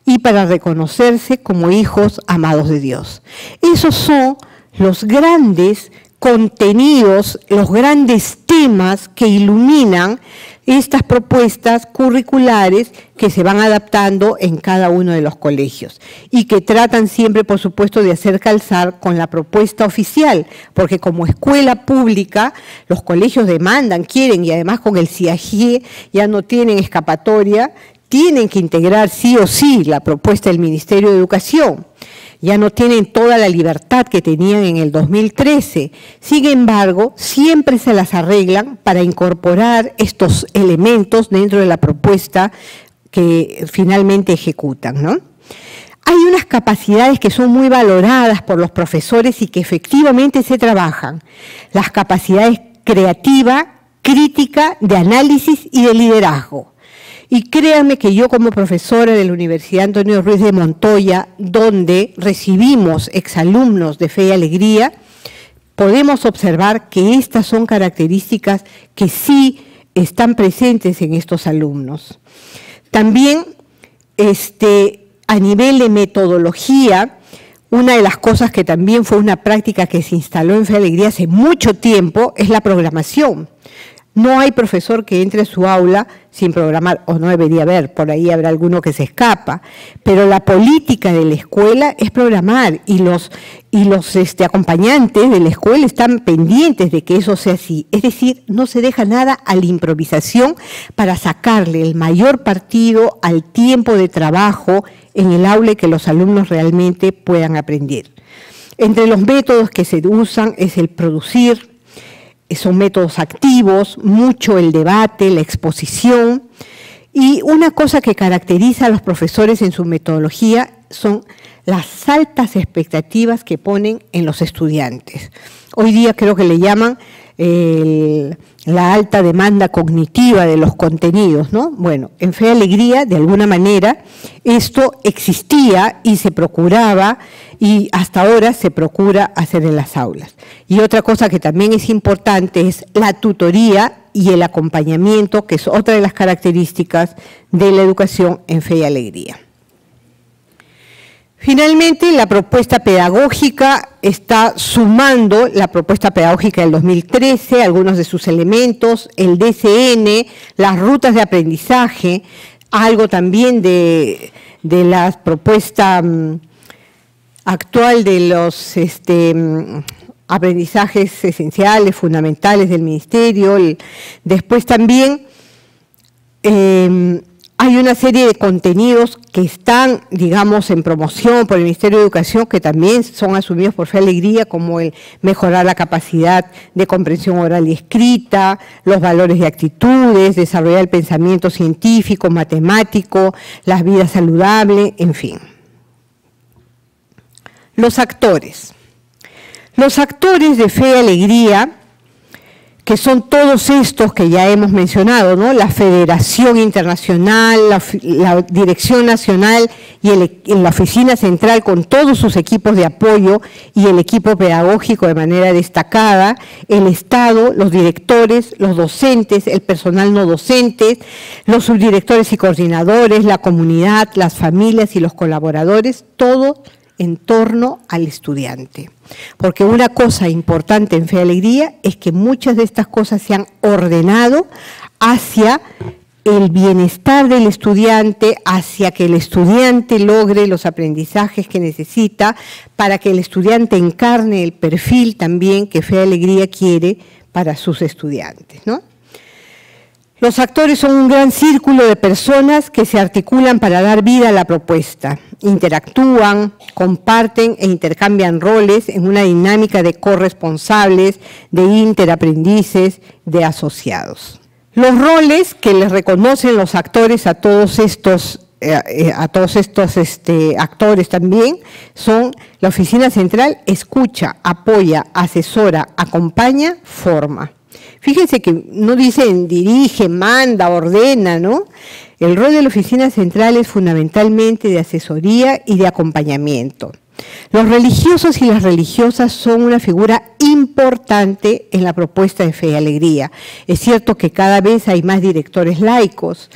y para reconocerse como hijos amados de Dios. Esos son los grandes contenidos, los grandes temas que iluminan estas propuestas curriculares que se van adaptando en cada uno de los colegios y que tratan siempre, por supuesto, de hacer calzar con la propuesta oficial, porque como escuela pública los colegios demandan, quieren, y además con el CIAGIE ya no tienen escapatoria, tienen que integrar sí o sí la propuesta del Ministerio de Educación. Ya no tienen toda la libertad que tenían en el 2013. Sin embargo, siempre se las arreglan para incorporar estos elementos dentro de la propuesta que finalmente ejecutan, ¿no? Hay unas capacidades que son muy valoradas por los profesores y que efectivamente se trabajan. Las capacidades creativa, crítica, de análisis y de liderazgo. Y créanme que yo como profesora de la Universidad Antonio Ruiz de Montoya, donde recibimos exalumnos de Fe y Alegría, podemos observar que estas son características que sí están presentes en estos alumnos. También a nivel de metodología, una de las cosas que también fue una práctica que se instaló en Fe y Alegría hace mucho tiempo es la programación. No hay profesor que entre a su aula sin programar, o no debería haber, por ahí habrá alguno que se escapa, pero la política de la escuela es programar y los acompañantes de la escuela están pendientes de que eso sea así. Es decir, no se deja nada a la improvisación para sacarle el mayor partido al tiempo de trabajo en el aula y que los alumnos realmente puedan aprender. Entre los métodos que se usan es el producir. Son métodos activos, mucho el debate, la exposición, y una cosa que caracteriza a los profesores en su metodología son las altas expectativas que ponen en los estudiantes. Hoy día creo que le llaman la alta demanda cognitiva de los contenidos, ¿no? Bueno, en Fe y Alegría, de alguna manera, esto existía y se procuraba, y hasta ahora se procura hacer en las aulas. Y otra cosa que también es importante es la tutoría y el acompañamiento, que es otra de las características de la educación en Fe y Alegría. Finalmente, la propuesta pedagógica está sumando la propuesta pedagógica del 2013, algunos de sus elementos, el DCN, las rutas de aprendizaje, algo también de la propuesta actual de los aprendizajes esenciales, fundamentales del Ministerio. Después también hay una serie de contenidos que están, digamos, en promoción por el Ministerio de Educación, que también son asumidos por Fe y Alegría, como el mejorar la capacidad de comprensión oral y escrita, los valores y actitudes, desarrollar el pensamiento científico, matemático, las vidas saludables, en fin. Los actores. Los actores de Fe y Alegría, que son todos estos que ya hemos mencionado, ¿no? La Federación Internacional, la Dirección Nacional y la Oficina Central con todos sus equipos de apoyo y el equipo pedagógico de manera destacada, el Estado, los directores, los docentes, el personal no docente, los subdirectores y coordinadores, la comunidad, las familias y los colaboradores, todo en torno al estudiante. Porque una cosa importante en Fe y Alegría es que muchas de estas cosas se han ordenado hacia el bienestar del estudiante, hacia que el estudiante logre los aprendizajes que necesita, para que el estudiante encarne el perfil también que Fe y Alegría quiere para sus estudiantes, ¿no? Los actores son un gran círculo de personas que se articulan para dar vida a la propuesta, interactúan, comparten e intercambian roles en una dinámica de corresponsables, de interaprendices, de asociados. Los roles que les reconocen los actores a todos estos a todos estos actores también, son la Oficina Central escucha, apoya, asesora, acompaña, forma. Fíjense que no dicen dirige, manda, ordena, ¿no? El rol de la Oficina Central es fundamentalmente de asesoría y de acompañamiento. Los religiosos y las religiosas son una figura importante en la propuesta de Fe y Alegría. Es cierto que cada vez hay más directores laicos,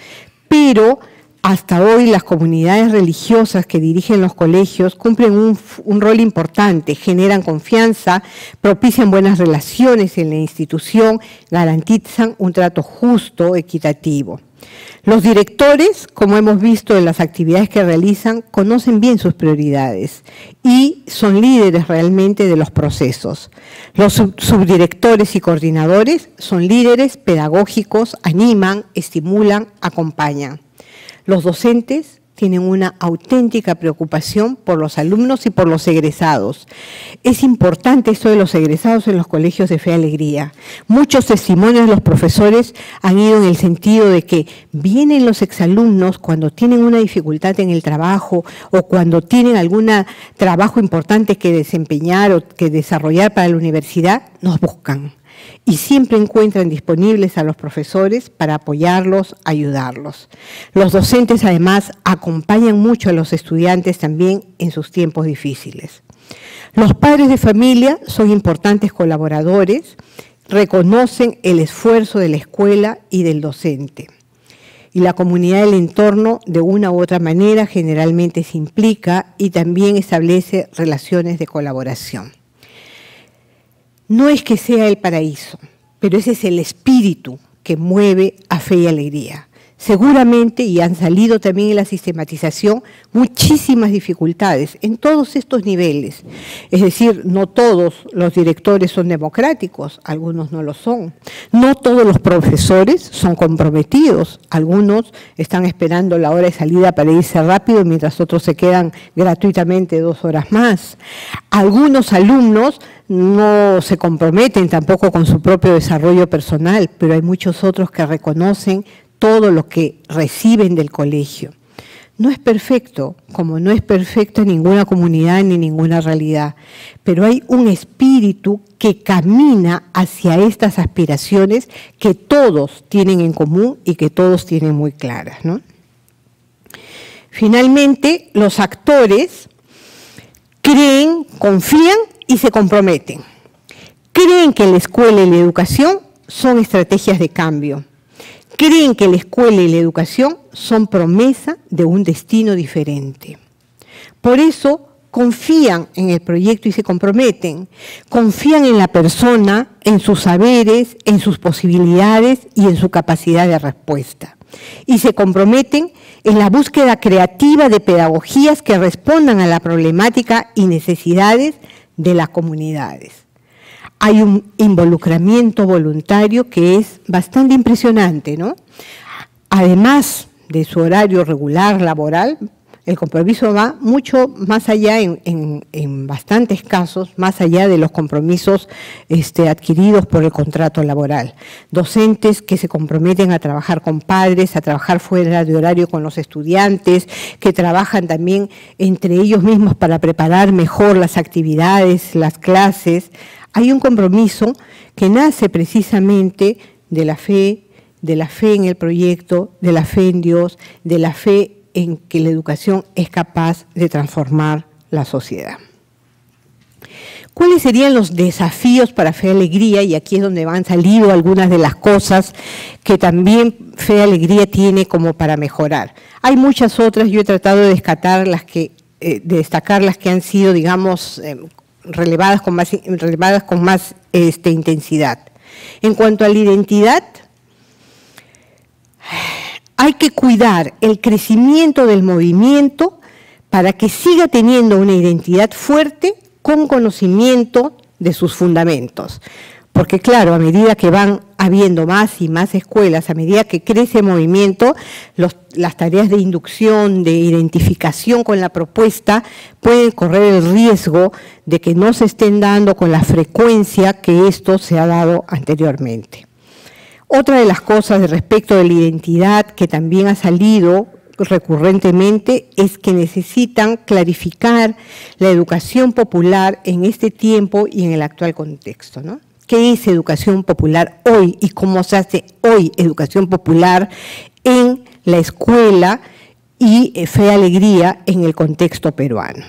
pero hasta hoy las comunidades religiosas que dirigen los colegios cumplen un rol importante, generan confianza, propician buenas relaciones en la institución, garantizan un trato justo, equitativo. Los directores, como hemos visto en las actividades que realizan, conocen bien sus prioridades y son líderes realmente de los procesos. Los subdirectores y coordinadores son líderes pedagógicos, animan, estimulan, acompañan. Los docentes tienen una auténtica preocupación por los alumnos y por los egresados. Es importante esto de los egresados en los colegios de Fe y Alegría. Muchos testimonios de los profesores han ido en el sentido de que vienen los exalumnos cuando tienen una dificultad en el trabajo o cuando tienen algún trabajo importante que desempeñar o que desarrollar para la universidad, nos buscan. Y siempre encuentran disponibles a los profesores para apoyarlos, ayudarlos. Los docentes, además, acompañan mucho a los estudiantes también en sus tiempos difíciles. Los padres de familia son importantes colaboradores, reconocen el esfuerzo de la escuela y del docente. Y la comunidad del entorno, de una u otra manera, generalmente se implica y también establece relaciones de colaboración. No es que sea el paraíso, pero ese es el espíritu que mueve a Fe y Alegría. Seguramente, y han salido también en la sistematización, muchísimas dificultades en todos estos niveles. Es decir, no todos los directores son democráticos, algunos no lo son. No todos los profesores son comprometidos, algunos están esperando la hora de salida para irse rápido, mientras otros se quedan gratuitamente 2 horas más. Algunos alumnos no se comprometen tampoco con su propio desarrollo personal, pero hay muchos otros que reconocen todo lo que reciben del colegio. No es perfecto, como no es perfecta ninguna comunidad ni ninguna realidad, pero hay un espíritu que camina hacia estas aspiraciones que todos tienen en común y que todos tienen muy claras, ¿no? Finalmente, los actores creen, confían y se comprometen. Creen que la escuela y la educación son estrategias de cambio. Creen que la escuela y la educación son promesa de un destino diferente. Por eso confían en el proyecto y se comprometen. Confían en la persona, en sus saberes, en sus posibilidades y en su capacidad de respuesta. Y se comprometen en la búsqueda creativa de pedagogías que respondan a la problemática y necesidades de las comunidades. Hay un involucramiento voluntario que es bastante impresionante, ¿no? Además de su horario regular laboral, el compromiso va mucho más allá, en bastantes casos, más allá de los compromisos adquiridos por el contrato laboral. Docentes que se comprometen a trabajar con padres, a trabajar fuera de horario con los estudiantes, que trabajan también entre ellos mismos para preparar mejor las actividades, las clases. Hay un compromiso que nace precisamente de la fe en el proyecto, de la fe en Dios, de la fe en que la educación es capaz de transformar la sociedad. ¿Cuáles serían los desafíos para Fe y Alegría? Y aquí es donde han salido algunas de las cosas que también Fe y Alegría tiene como para mejorar. Hay muchas otras, yo he tratado de destacar las que han sido, digamos, relevadas con más intensidad. En cuanto a la identidad, hay que cuidar el crecimiento del movimiento para que siga teniendo una identidad fuerte con conocimiento de sus fundamentos. Porque claro, a medida que van habiendo más y más escuelas, a medida que crece el movimiento, las tareas de inducción, de identificación con la propuesta, pueden correr el riesgo de que no se estén dando con la frecuencia que esto se ha dado anteriormente. Otra de las cosas respecto de la identidad que también ha salido recurrentemente es que necesitan clarificar la educación popular en este tiempo y en el actual contexto, ¿no? ¿Qué es educación popular hoy y cómo se hace hoy educación popular en la escuela y Fe y Alegría en el contexto peruano?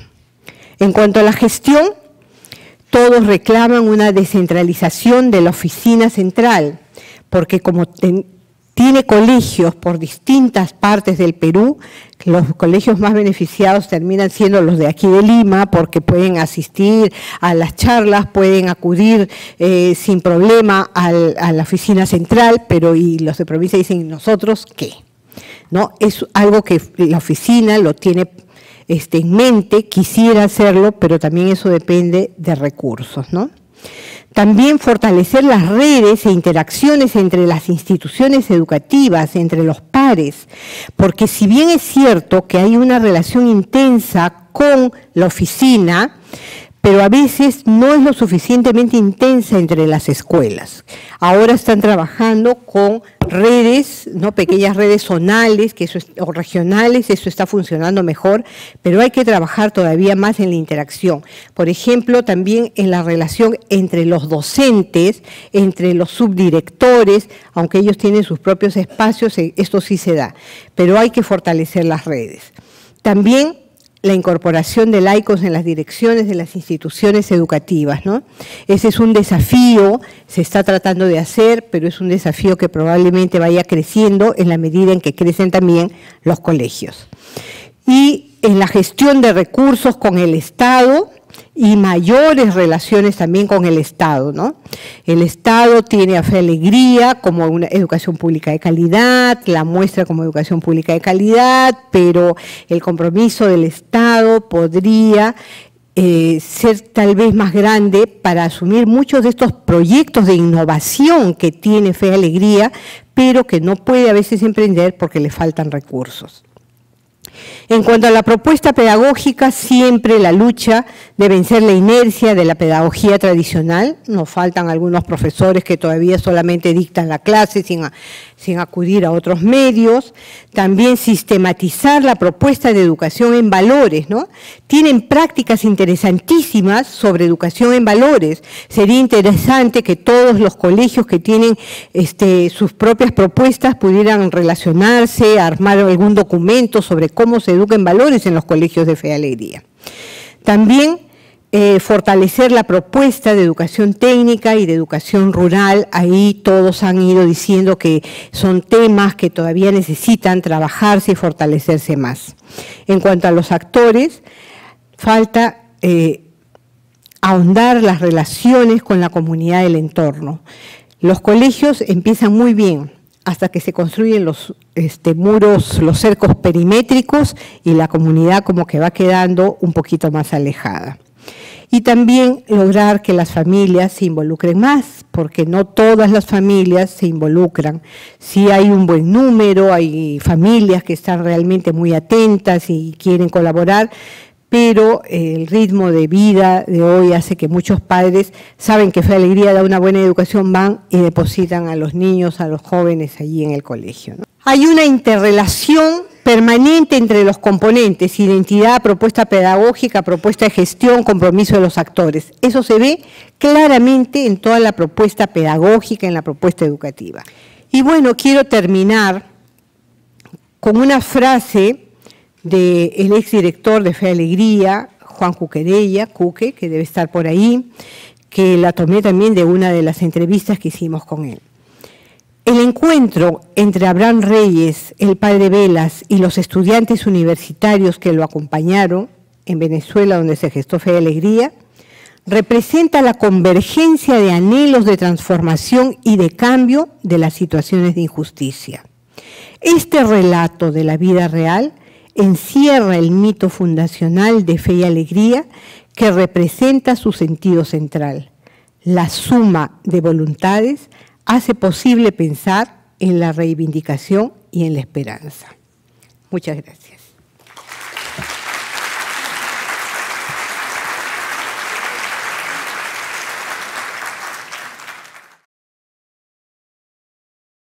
En cuanto a la gestión, todos reclaman una descentralización de la oficina central, porque como tiene colegios por distintas partes del Perú, los colegios más beneficiados terminan siendo los de aquí de Lima, porque pueden asistir a las charlas, pueden acudir sin problema a la oficina central, pero y los de provincia dicen, ¿nosotros qué? ¿No? Es algo que la oficina lo tiene en mente, quisiera hacerlo, pero también eso depende de recursos, ¿no? También fortalecer las redes e interacciones entre las instituciones educativas, entre los pares, porque si bien es cierto que hay una relación intensa con la oficina, pero a veces no es lo suficientemente intensa entre las escuelas. Ahora están trabajando con redes, ¿no? Pequeñas redes zonales o regionales, eso está funcionando mejor, pero hay que trabajar todavía más en la interacción. Por ejemplo, también en la relación entre los docentes, entre los subdirectores, aunque ellos tienen sus propios espacios, esto sí se da, pero hay que fortalecer las redes. También la incorporación de laicos en las direcciones de las instituciones educativas, ¿no? Ese es un desafío, se está tratando de hacer, pero es un desafío que probablemente vaya creciendo en la medida en que crecen también los colegios. Y en la gestión de recursos con el Estado y mayores relaciones también con el Estado, ¿no? El Estado tiene a Fe y Alegría como una educación pública de calidad, la muestra como educación pública de calidad, pero el compromiso del Estado podría ser tal vez más grande para asumir muchos de estos proyectos de innovación que tiene Fe y Alegría, pero que no puede a veces emprender porque le faltan recursos. En cuanto a la propuesta pedagógica, siempre la lucha de vencer la inercia de la pedagogía tradicional. Nos faltan algunos profesores que todavía solamente dictan la clase sin acudir a otros medios. También sistematizar la propuesta de educación en valores, ¿no? Tienen prácticas interesantísimas sobre educación en valores. Sería interesante que todos los colegios que tienen sus propias propuestas pudieran relacionarse, armar algún documento sobre cómo se educa en valores en los colegios de Fe y Alegría. También fortalecer la propuesta de educación técnica y de educación rural. Ahí todos han ido diciendo que son temas que todavía necesitan trabajarse y fortalecerse más. En cuanto a los actores, falta ahondar las relaciones con la comunidad del entorno. Los colegios empiezan muy bien, hasta que se construyen los muros, los cercos perimétricos y la comunidad como que va quedando un poquito más alejada. Y también lograr que las familias se involucren más, porque no todas las familias se involucran. Sí hay un buen número, hay familias que están realmente muy atentas y quieren colaborar, pero el ritmo de vida de hoy hace que muchos padres saben que Fe y Alegría da una buena educación, van y depositan a los niños, a los jóvenes allí en el colegio, ¿no? Hay una interrelación permanente entre los componentes, identidad, propuesta pedagógica, propuesta de gestión, compromiso de los actores. Eso se ve claramente en toda la propuesta pedagógica, en la propuesta educativa. Y bueno, quiero terminar con una frase del exdirector de Fe y Alegría, Juan Cuquerella, Cuque, que debe estar por ahí, que la tomé también de una de las entrevistas que hicimos con él. El encuentro entre Abraham Reyes, el padre Velas, y los estudiantes universitarios que lo acompañaron en Venezuela, donde se gestó Fe y Alegría, representa la convergencia de anhelos de transformación y de cambio de las situaciones de injusticia. Este relato de la vida real encierra el mito fundacional de Fe y Alegría que representa su sentido central. La suma de voluntades hace posible pensar en la reivindicación y en la esperanza. Muchas gracias.